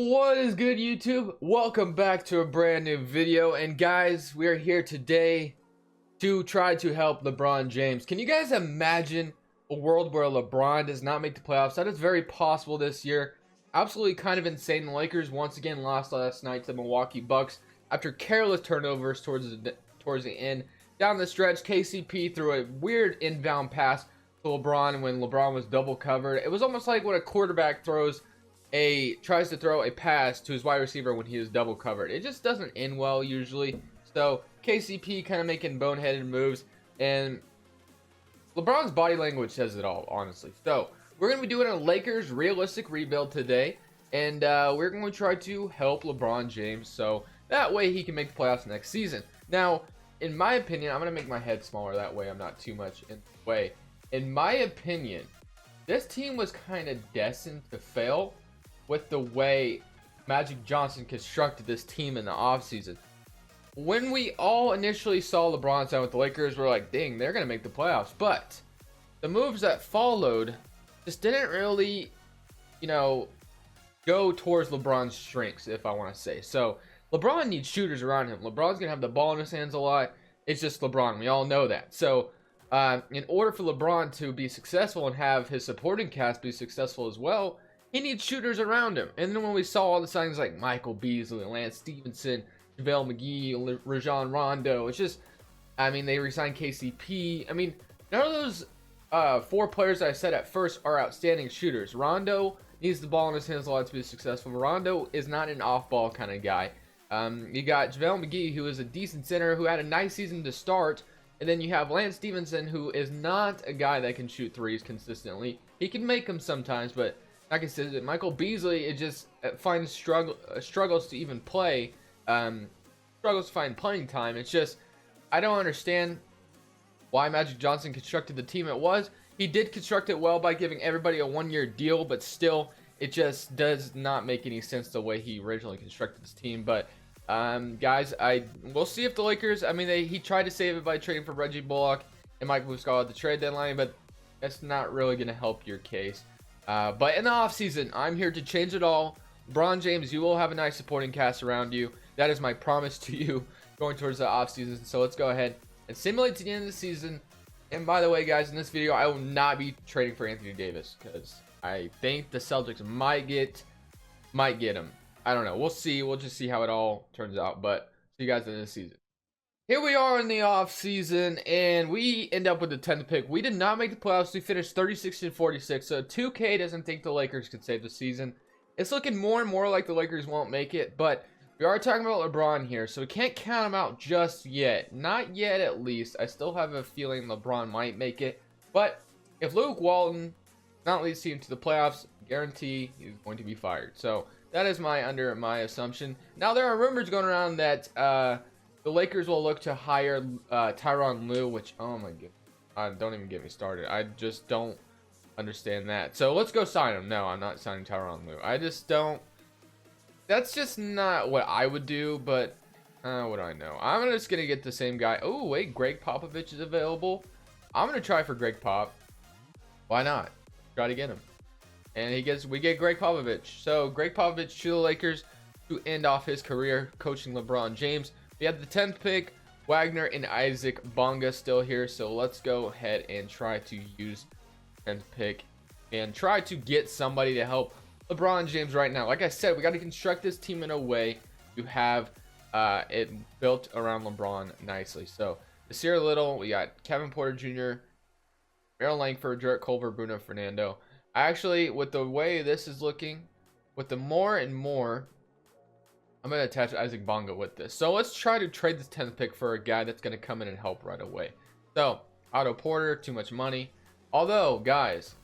What is good, YouTube? Welcome back to a brand new video. And guys, we are here today to try to help LeBron James. Can you guys imagine a world where LeBron does not make the playoffs? That is very possible this year. Absolutely kind of insane. The Lakers once again lost last night to the Milwaukee Bucks after careless turnovers towards the end. Down the stretch, KCP threw a weird inbound pass to LeBron when LeBron was double covered. It was almost like when a quarterback tries to throw a pass to his wide receiver when he is double covered. It just doesn't end well usually. So KCP kind of making boneheaded moves, and LeBron's body language says it all, honestly. So we're going to be doing a Lakers realistic rebuild today, and we're going to try to help LeBron James so that way he can make the playoffs next season. Now, in my opinion, I'm going to make my head smaller, that way I'm not too much in the way. In my opinion, this team was kind of destined to fail with the way Magic Johnson constructed this team in the offseason. When we all initially saw LeBron sign with the Lakers, we're like, dang, they're going to make the playoffs. But the moves that followed just didn't really, go towards LeBron's strengths, if I want to say. So LeBron needs shooters around him. LeBron's going to have the ball in his hands a lot. It's just LeBron. We all know that. So in order for LeBron to be successful and have his supporting cast be successful as well, he needs shooters around him. And then when we saw all the signings like Michael Beasley, Lance Stevenson, JaVale McGee, Rajon Rondo, it's just, they re-signed KCP. None of those four players that I said at first are outstanding shooters. Rondo needs the ball in his hands a lot to be successful. Rondo is not an off-ball kind of guy. You got JaVale McGee, who is a decent center, who had a nice season to start. And then you have Lance Stevenson, who is not a guy that can shoot threes consistently. He can make them sometimes, but not consistent. Michael Beasley, it just finds struggles to even play. Struggles to find playing time. It's just, I don't understand why Magic Johnson constructed the team it was. He did construct it well by giving everybody a one-year deal, but still, it just does not make any sense the way he originally constructed this team. But guys, we'll see if the Lakers, he tried to save it by trading for Reggie Bullock and Mike Muscala at the trade deadline, but that's not really going to help your case. But in the offseason, I'm here to change it all. LeBron James, you will have a nice supporting cast around you. That is my promise to you going towards the offseason. So let's go ahead and simulate to the end of the season. And by the way, guys, in this video, I will not be trading for Anthony Davis because I think the Celtics might get him. I don't know. We'll see. We'll just see how it all turns out. But see you guys in this season. Here we are in the offseason, and we end up with the 10th pick. We did not make the playoffs. We finished 36-46, so 2K doesn't think the Lakers could save the season. It's looking more and more like the Lakers won't make it, but we are talking about LeBron here, so we can't count him out just yet. Not yet, at least. I still have a feeling LeBron might make it, but if Luke Walton not lead his team to the playoffs, guarantee he's going to be fired. So that is my assumption. Now, there are rumors going around that the Lakers will look to hire Tyronn Lue, which, oh my god, don't even get me started. I just don't understand that. So let's go sign him. No, I'm not signing Tyronn Lue. I just don't. That's just not what I would do, but what do I know? I'm just going to get the same guy. Oh, wait, Greg Popovich is available. I'm going to try for Greg Pop. Why not? Try to get him. And we get Greg Popovich. So Greg Popovich to the Lakers to end off his career coaching LeBron James. We have the 10th pick, Wagner and Isaac Bonga still here. So let's go ahead and try to use 10th pick and try to get somebody to help LeBron James right now. Like I said, we got to construct this team in a way to have it built around LeBron nicely. So Nasir Little, we got Kevin Porter Jr., Merrill Langford, Jarrett Culver, Bruno Fernando. Actually, with the way this is looking, with the more and more, I'm going to attach Isaac Bonga with this. So let's try to trade this 10th pick for a guy that's going to come in and help right away. So, Otto Porter, too much money. Although, guys,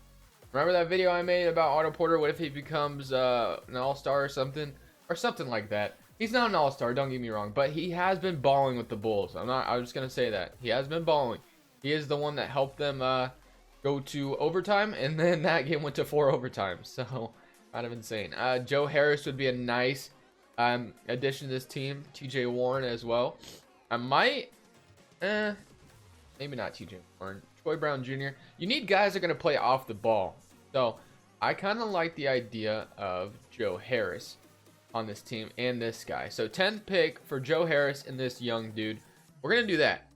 remember that video I made about Otto Porter? What if he becomes an all-star or something? Or something like that. He's not an all-star, don't get me wrong. But he has been balling with the Bulls. I'm just going to say that. He has been balling. He is the one that helped them go to overtime. And then that game went to 4 overtimes. So, kind of insane. Joe Harris would be a nice addition to this team. TJ Warren as well. I might maybe not TJ Warren. Troy Brown Jr. You need guys that are going to play off the ball. So I kind of like the idea of Joe Harris. on this team and this guy. So 10th pick for Joe Harris and this young dude. We're going to do that.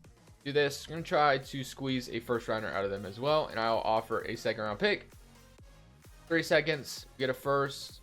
Do this. We're going to try to squeeze a first rounder out of them as well. And I'll offer a second round pick. 3 seconds. Get a first.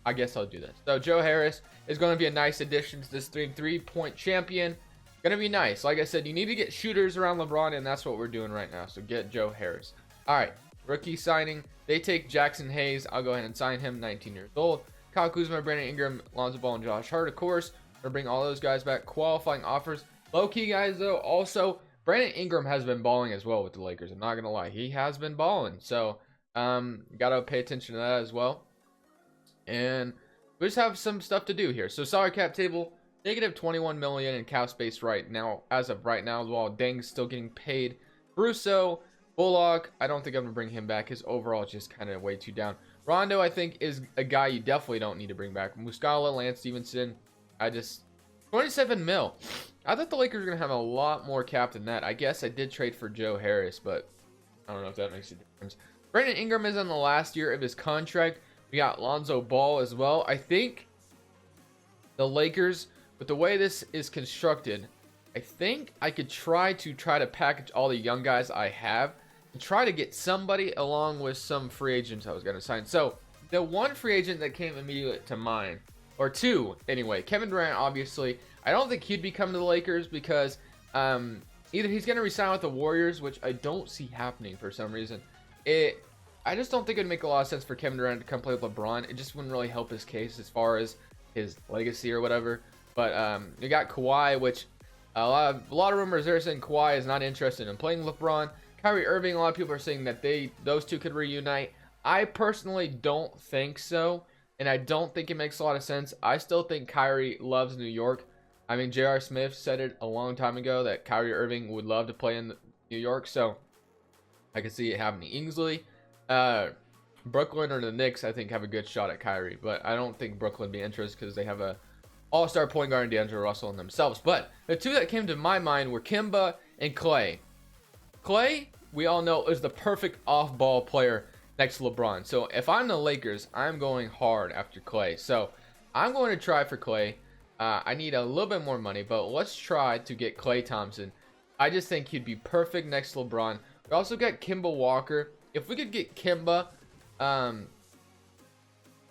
I guess I'll do this. So Joe Harris is going to be a nice addition to this three-point champion. Going to be nice. Like I said, you need to get shooters around LeBron, and that's what we're doing right now. So get Joe Harris. All right. Rookie signing. They take Jackson Hayes. I'll go ahead and sign him. 19 years old. Kyle Kuzma, Brandon Ingram, Lonzo Ball, and Josh Hart, of course. We're bring all those guys back. Qualifying offers. Low-key guys, though. Also, Brandon Ingram has been balling as well with the Lakers. I'm not going to lie. He has been balling. So, got to pay attention to that as well. And we just have some stuff to do here. So, salary cap table. Negative 21 million in cap space right now. As of right now, while Deng's still getting paid. Russo, Bullock. I don't think I'm going to bring him back. His overall is just kind of way too down. Rondo, I think, is a guy you definitely don't need to bring back. Muscala, Lance Stevenson. 27 mil. I thought the Lakers were going to have a lot more cap than that. I guess I did trade for Joe Harris, but I don't know if that makes a difference. Brandon Ingram is on the last year of his contract. We got Lonzo Ball as well. I think the Lakers, with the way this is constructed, I think I could try to package all the young guys I have and try to get somebody along with some free agents I was going to sign. So the one free agent that came immediately to mind, or two anyway, Kevin Durant, obviously. I don't think he'd be coming to the Lakers because either he's going to resign with the Warriors, which I don't see happening for some reason. I just don't think it would make a lot of sense for Kevin Durant to come play with LeBron. It just wouldn't really help his case as far as his legacy or whatever. But you got Kawhi, which a lot of rumors are saying Kawhi is not interested in playing with LeBron. Kyrie Irving, a lot of people are saying that those two could reunite. I personally don't think so, and I don't think it makes a lot of sense. I still think Kyrie loves New York. I mean, J.R. Smith said it a long time ago that Kyrie Irving would love to play in New York, so I can see it happening easily. Brooklyn or the Knicks, I think, have a good shot at Kyrie, but I don't think Brooklyn would be interested because they have a all-star point guard in D'Angelo Russell in themselves. But the two that came to my mind were Kemba and Klay. Klay, we all know, is the perfect off-ball player next to LeBron. So if I'm the Lakers, I'm going hard after Klay. So I'm going to try for Klay. I need a little bit more money, but let's try to get Klay Thompson. I just think he'd be perfect next to LeBron. We also got Kemba Walker. If we could get Kemba,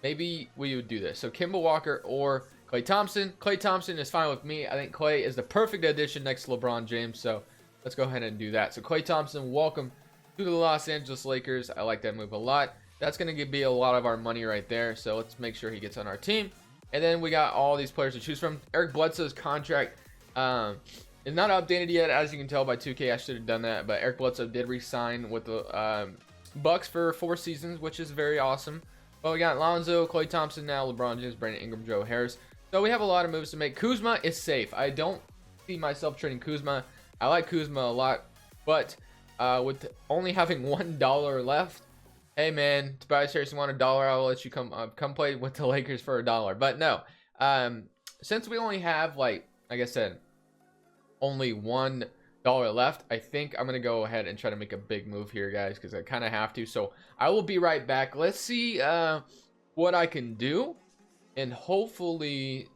maybe we would do this. So Kemba Walker or Klay Thompson. Klay Thompson is fine with me. I think Klay is the perfect addition next to LeBron James. So let's go ahead and do that. So Klay Thompson, welcome to the Los Angeles Lakers. I like that move a lot. That's going to be a lot of our money right there. So let's make sure he gets on our team. And then we got all these players to choose from. Eric Bledsoe's contract is not updated yet, as you can tell by 2K. I should have done that. But Eric Bledsoe did re-sign with the Bucks for 4 seasons, which is very awesome. But we got Lonzo, Klay Thompson now, LeBron James, Brandon Ingram, Joe Harris. So we have a lot of moves to make. Kuzma is safe. I don't see myself trading Kuzma. I like Kuzma a lot. But with only having $1 left, hey man, Tobias Harris, you want $1? I'll let you come play with the Lakers for $1. But no, since we only have, like I said, only $1 left, I think I'm gonna go ahead and try to make a big move here, guys, because I kind of have to. So I will be right back. Let's see what I can do, and hopefully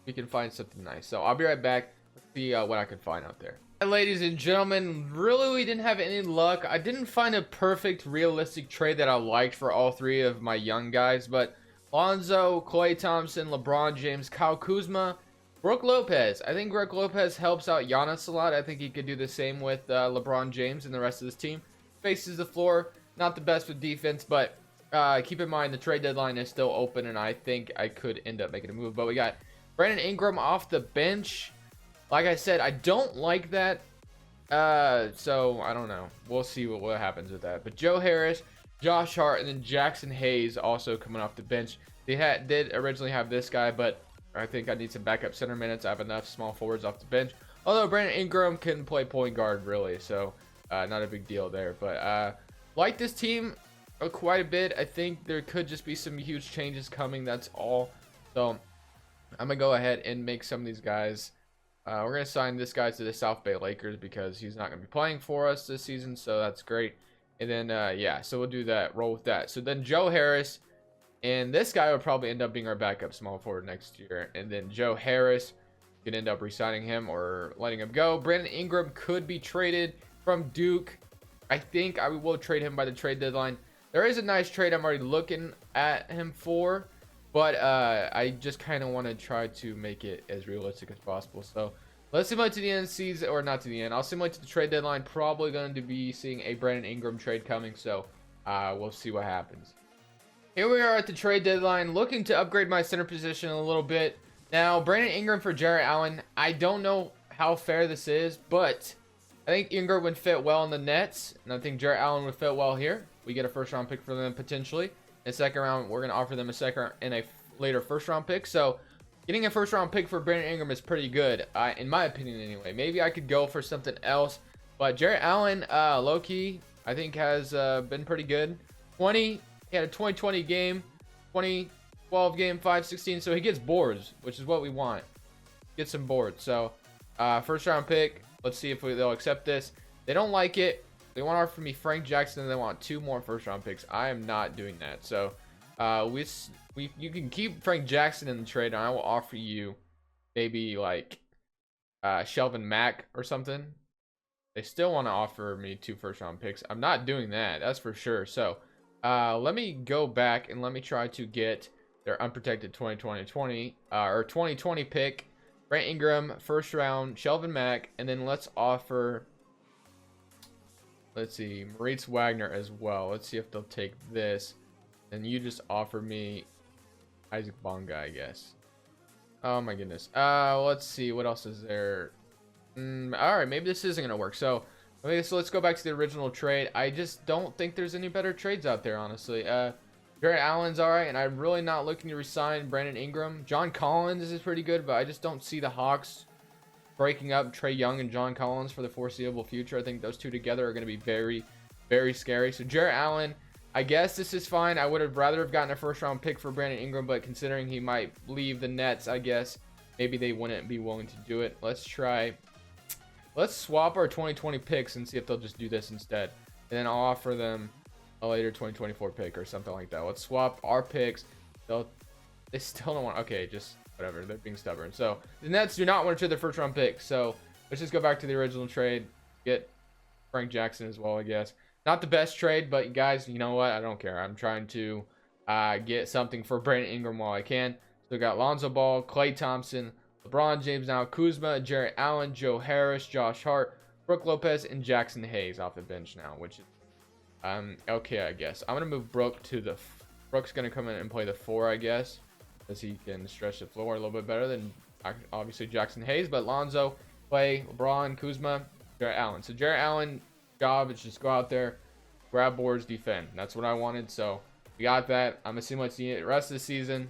we can find something nice. So I'll be right back. Let's see what I can find out there. Ladies and gentlemen, really we didn't have any luck. I didn't find a perfect realistic trade that I liked for all three of my young guys, but Lonzo, Klay Thompson, LeBron James, Kyle Kuzma, Brook Lopez. I think Brook Lopez helps out Giannis a lot. I think he could do the same with LeBron James and the rest of this team. Faces the floor, not the best with defense, but keep in mind the trade deadline is still open, and I think I could end up making a move. But we got Brandon Ingram off the bench. Like I said, I don't like that. So I don't know. We'll see what happens with that. But Joe Harris, Josh Hart, and then Jackson Hayes also coming off the bench. They did originally have this guy, but I think I need some backup center minutes. I have enough small forwards off the bench. Although Brandon Ingram can play point guard, really. So not a big deal there. But like this team quite a bit. I think there could just be some huge changes coming. That's all. So I'm going to go ahead and make some of these guys. We're going to sign this guy to the South Bay Lakers because he's not going to be playing for us this season. So that's great. And then, yeah, so we'll do that. Roll with that. So then Joe Harris, And this guy would probably end up being our backup small forward next year. And then Joe Harris, could end up re-signing him or letting him go. Brandon Ingram could be traded from Duke. I think I will trade him by the trade deadline. There is a nice trade I'm already looking at him for, but I just kind of want to try to make it as realistic as possible. So let's simulate to the end season, or not to the end. I'll simulate to the trade deadline. Probably going to be seeing a Brandon Ingram trade coming, so we'll see what happens. Here we are at the trade deadline, looking to upgrade my center position a little bit. Now, Brandon Ingram for Jarrett Allen. I don't know how fair this is, but I think Ingram would fit well in the Nets, and I think Jarrett Allen would fit well here. We get a first-round pick for them potentially. In the second round, we're going to offer them a second and a later first-round pick. So, getting a first-round pick for Brandon Ingram is pretty good, in my opinion anyway. Maybe I could go for something else, but Jarrett Allen, low-key, I think has been pretty good. He had a 2020 game, 2012 game, 5-16, so he gets boards, which is what we want. Get some boards. So, first-round pick. Let's see if they'll accept this. They don't like it. They want to offer me Frank Jackson, and they want 2 more first-round picks. I am not doing that. So, you can keep Frank Jackson in the trade, and I will offer you maybe like Shelvin Mack or something. They still want to offer me 2 first-round picks. I'm not doing that. That's for sure. So, let me go back and let me try to get their unprotected 2020 pick. Brent Ingram, first round, Shelvin Mack, and then let's offer, let's see, Moritz Wagner as well. Let's see if they'll take this. And you just offer me Isaac Bonga, I guess. Oh my goodness. Let's see, what else is there? Alright, maybe this isn't going to work. So let's go back to the original trade. I just don't think there's any better trades out there, honestly. Jarrett Allen's alright, and I'm really not looking to resign Brandon Ingram. John Collins is pretty good, but I just don't see the Hawks breaking up Trae Young and John Collins for the foreseeable future. I think those two together are going to be very, very scary. So Jarrett Allen, I guess this is fine. I would have rather have gotten a first-round pick for Brandon Ingram, but considering he might leave the Nets, I guess maybe they wouldn't be willing to do it. Let's swap our 2020 picks and see if they'll just do this instead. And then I'll offer them a later 2024 pick or something like that. Let's swap our picks. They still don't want. Okay, just whatever. They're being stubborn. So the Nets do not want to trade their first round pick. So let's just go back to the original trade. Get Frank Jackson as well, I guess. Not the best trade, but guys, you know what? I don't care. I'm trying to get something for Brandon Ingram while I can. So we got Lonzo Ball, Klay Thompson, LeBron James now, Kuzma, Jarrett Allen, Joe Harris, Josh Hart, Brook Lopez, and Jackson Hayes off the bench now, which is okay, I guess. I'm gonna move Brook to the. Brook's gonna come in and play the 4, I guess, because he can stretch the floor a little bit better than obviously Jackson Hayes. But Lonzo, Klay, LeBron, Kuzma, Jarrett Allen. So Jarrett Allen job is just go out there, grab boards, defend. That's what I wanted. So we got that. I'm assuming the rest of the season,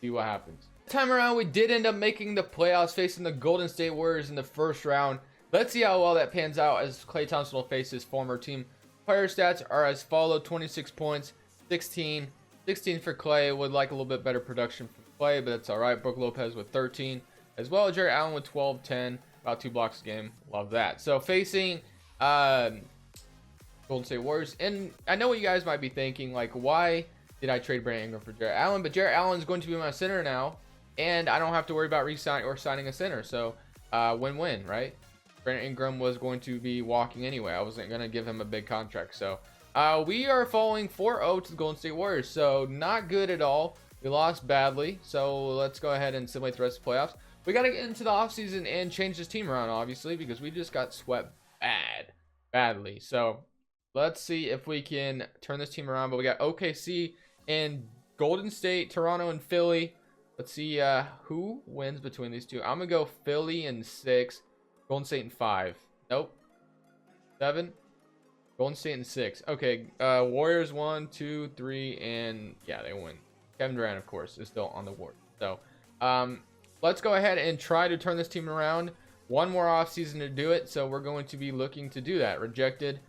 see what happens. This time around, we did end up making the playoffs, facing the Golden State Warriors in the first round. Let's see how well that pans out as Klay Thompson will face his former team. Player stats are as follow: 26 points, 16 for Klay. Would like a little bit better production from Klay, but that's all right. Brook Lopez with 13, as well as Jarrett Allen with 12, 10, about 2 blocks a game. Love that. So facing Golden State Warriors, and I know what you guys might be thinking, like, why did I trade Brandon Ingram for Jarrett Allen? But Jarrett Allen is going to be my center now, and I don't have to worry about re-signing or signing a center. So win-win, right? Brandon Ingram was going to be walking anyway. I wasn't going to give him a big contract. So we are falling 4-0 to the Golden State Warriors. So not good at all. We lost badly. So let's go ahead and simulate the rest of the playoffs. We got to get into the offseason and change this team around, obviously, because we just got swept badly. So let's see if we can turn this team around. But we got OKC and Golden State, Toronto, and Philly. Let's see who wins between these two. I'm going to go Philly in 6. Golden State in 5. Nope. 7. Golden State in 6. Okay. Warriors 1, 2, 3, and yeah, they win. Kevin Durant, of course, is still on the board. So let's go ahead and try to turn this team around. One more offseason to do it. So we're going to be looking to do that. Rejected.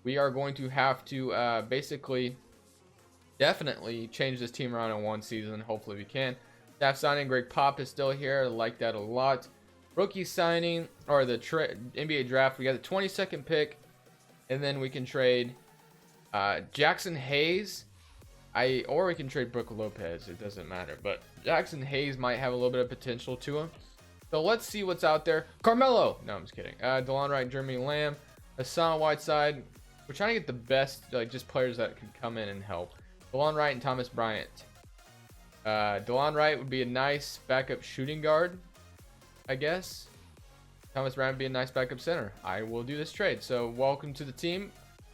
We are going to have to basically definitely change this team around in one season. Hopefully we can. Staff signing. Greg Pop is still here. I like that a lot. Rookie signing, or the NBA draft, we got the 22nd pick, and then we can trade Jackson Hayes Or we can trade Brook Lopez. It doesn't matter. But Jackson Hayes might have a little bit of potential to him. So let's see what's out there. Carmelo. No, I'm just kidding. DeLon Wright, Jeremy Lamb, Hassan Whiteside. We're trying to get the best, like, just players that could come in and help. DeLon Wright and Thomas Bryant. DeLon Wright would be a nice backup shooting guard, I guess. Thomas Bryant would be a nice backup center. I will do this trade. So welcome to the team.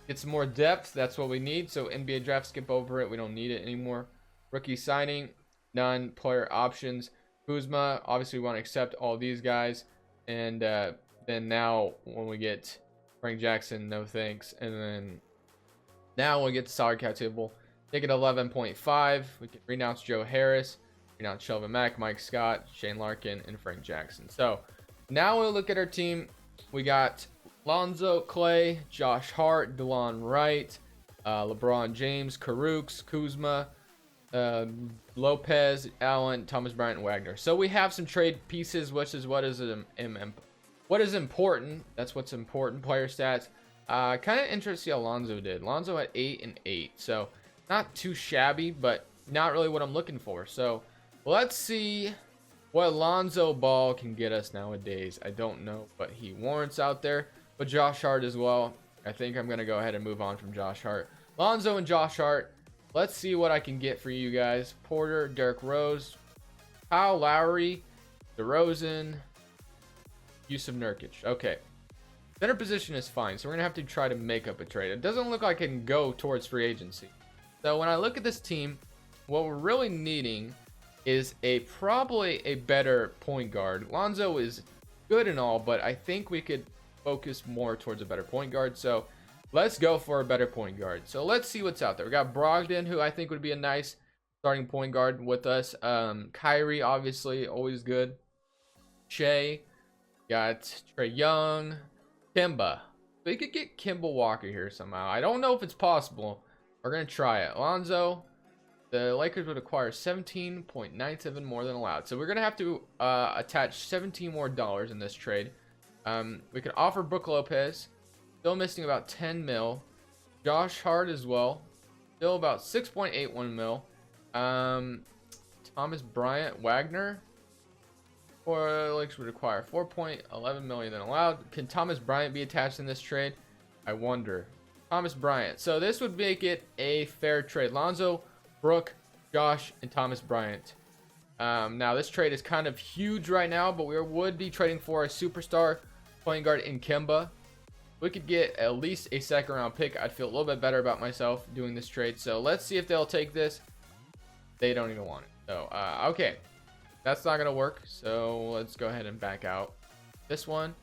Get some more depth. That's what we need. So NBA draft, skip over it. We don't need it anymore. Rookie signing, none. Player options. Kuzma, obviously we want to accept all these guys. And then now when we get Frank Jackson, no thanks. And then now when we get the salary cap table, take it 11.5. We can renounce Joe Harris, renounce Shelvin Mack, Mike Scott, Shane Larkin, and Frank Jackson. So now we'll look at our team. We got Lonzo, Clay, Josh Hart, DeLon Wright, LeBron James, Karooks, Kuzma, Lopez, Allen, Thomas Bryant, and Wagner. So we have some trade pieces, which is what is important. That's what's important. Player stats. Kind of interesting to see how Lonzo did. Lonzo at 8 and 8, so not too shabby, but not really what I'm looking for. So let's see what Lonzo Ball can get us nowadays. I don't know what he warrants out there, but Josh Hart as well. I think I'm gonna go ahead and move on from Josh Hart. Lonzo and Josh Hart. Let's see what I can get for you guys. Porter, Derrick Rose, Kyle Lowry, DeRozan, Yusuf Nurkic. Okay. Center position is fine, so we're going to have to try to make up a trade. It doesn't look like I can go towards free agency. So when I look at this team, what we're really needing is probably a better point guard. Lonzo is good and all, but I think we could focus more towards a better point guard. So let's go for a better point guard. So let's see what's out there. We got Brogdon, who I think would be a nice starting point guard with us. Kyrie, obviously, always good. Shea, got Trae Young, Kemba. We could get Kemba Walker here somehow. I don't know if it's possible. We're going to try it. Lonzo, the Lakers would acquire 17.97 more than allowed. So we're going to have to attach $17 more in this trade. We can offer Brook Lopez. Still missing about 10 mil. Josh Hart as well. Still about 6.81 mil. Thomas Bryant, Wagner. Or Lakers would require 4.11 million than allowed. Can Thomas Bryant be attached in this trade? I wonder. Thomas Bryant. So this would make it a fair trade. Lonzo, Brook, Josh, and Thomas Bryant. Now this trade is kind of huge right now, but we would be trading for a superstar point guard in Kemba. We could get at least a second round pick. I'd feel a little bit better about myself doing this trade. So let's see if they'll take this. They don't even want it. So, okay. That's not going to work. So let's go ahead and back out. This one.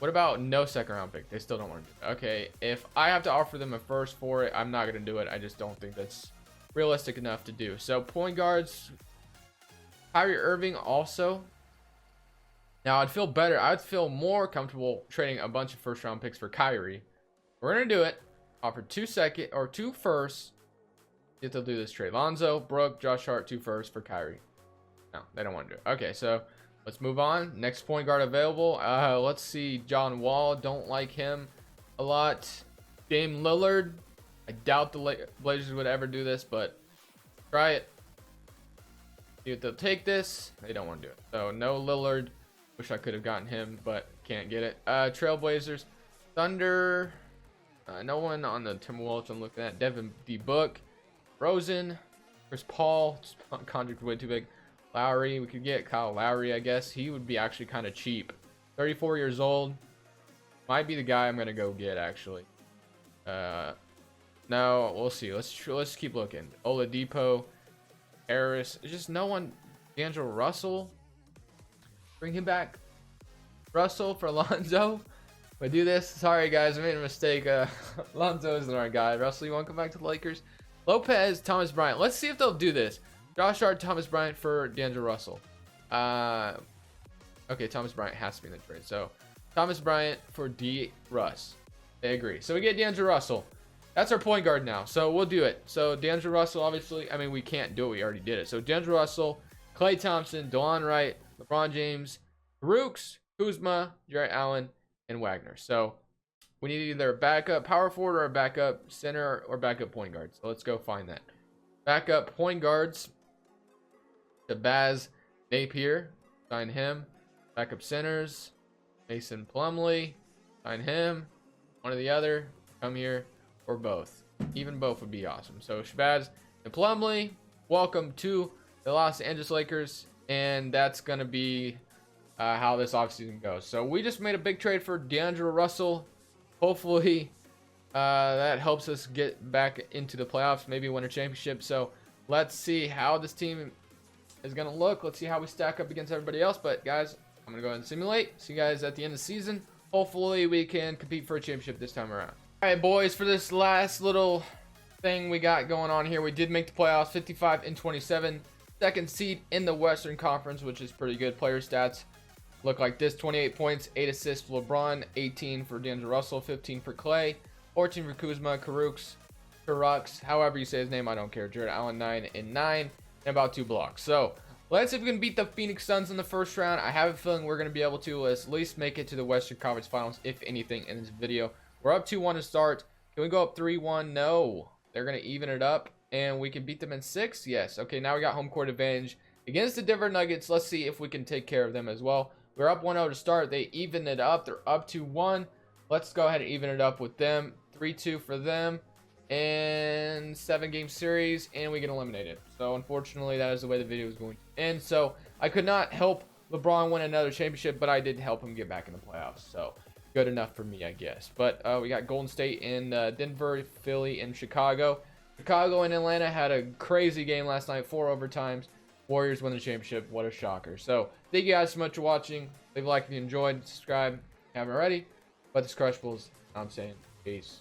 What about no second round pick? They still don't want to do it. Okay. If I have to offer them a first for it, I'm not going to do it. I just don't think that's realistic enough to do. So point guards. Kyrie Irving also. Now, I'd feel better. I'd feel more comfortable trading a bunch of first round picks for Kyrie. We're going to do it. Offer 2 firsts. If they'll do this trade. Lonzo, Brook, Josh Hart, 2 firsts for Kyrie. No, they don't want to do it. Okay, so let's move on. Next point guard available. Let's see. John Wall. Don't like him a lot. Dame Lillard. I doubt the Blazers would ever do this, but try it. See if they'll take this. They don't want to do it. So no Lillard. Wish I could have gotten him, but can't get it. Trailblazers, Thunder. No one on the Timberwolves I'm looking at. Devin D. Book, Rosen, Chris Paul. Contract way too big. Lowry. We could get Kyle Lowry, I guess. He would be actually kind of cheap. 34 years old. Might be the guy I'm gonna go get actually. No, we'll see. Let's keep looking. Oladipo, Harris. It's just no one. D'Angelo Russell. Bring him back. Russell for Lonzo. If I do this, sorry guys, I made a mistake. Lonzo isn't our guy. Russell, you want to come back to the Lakers? Lopez, Thomas Bryant. Let's see if they'll do this. Josh Hart, Thomas Bryant for D'Angelo Russell. Okay, Thomas Bryant has to be in the trade. So, Thomas Bryant for D. Russ. They agree. So, we get D'Angelo Russell. That's our point guard now. So, we'll do it. So, D'Angelo Russell, obviously, I mean, we can't do it. We already did it. So, D'Angelo Russell, Klay Thompson, DeLon Wright, LeBron James, Karooks, Kuzma, Jarrett Allen, and Wagner. So, we need either a backup power forward or a backup center or backup point guard. So, let's go find that. Backup point guards. Shabazz Napier. Sign him. Backup centers. Mason Plumlee. Sign him. One or the other. Come here. Or both. Even both would be awesome. So Shabazz and Plumlee, welcome to the Los Angeles Lakers. And that's going to be how this offseason goes. So we just made a big trade for D'Angelo Russell. Hopefully that helps us get back into the playoffs, maybe win a championship. So let's see how this team is going to look. Let's see how we stack up against everybody else. But guys, I'm going to go ahead and simulate. See you guys at the end of the season. Hopefully we can compete for a championship this time around. All right, boys, for this last little thing we got going on here, we did make the playoffs, 55-27. Second seed in the Western Conference, which is pretty good. Player stats look like this: 28 points, 8 assists for LeBron, 18 for D'Angelo Russell, 15 for Clay, 14 for Kuzma, Karux, however you say his name, I don't care. Jared Allen, 9 and 9, and about 2 blocks. So let's see if we can beat the Phoenix Suns in the first round. I have a feeling we're going to be able to at least make it to the Western Conference Finals, if anything, in this video. We're up 2-1 to start. Can we go up 3-1? No. They're going to even it up, and we can beat them in 6? Yes. Okay, now we got home court advantage against the Denver Nuggets. Let's see if we can take care of them as well. We're up 1-0 to start. They even it up. They're up 2-1. Let's go ahead and even it up with them. 3-2 for them. And 7-game series, and we get eliminated. So unfortunately, that is the way the video is going to end. So I could not help LeBron win another championship, but I did help him get back in the playoffs. So good enough for me, I guess. But we got Golden State in Denver, Philly, and Chicago. Chicago and Atlanta had a crazy game last night, 4 overtimes. Warriors win the championship. What a shocker. So thank you guys so much for watching. Leave a like if you enjoyed. Subscribe if you haven't already. But this Crushables, I'm saying peace.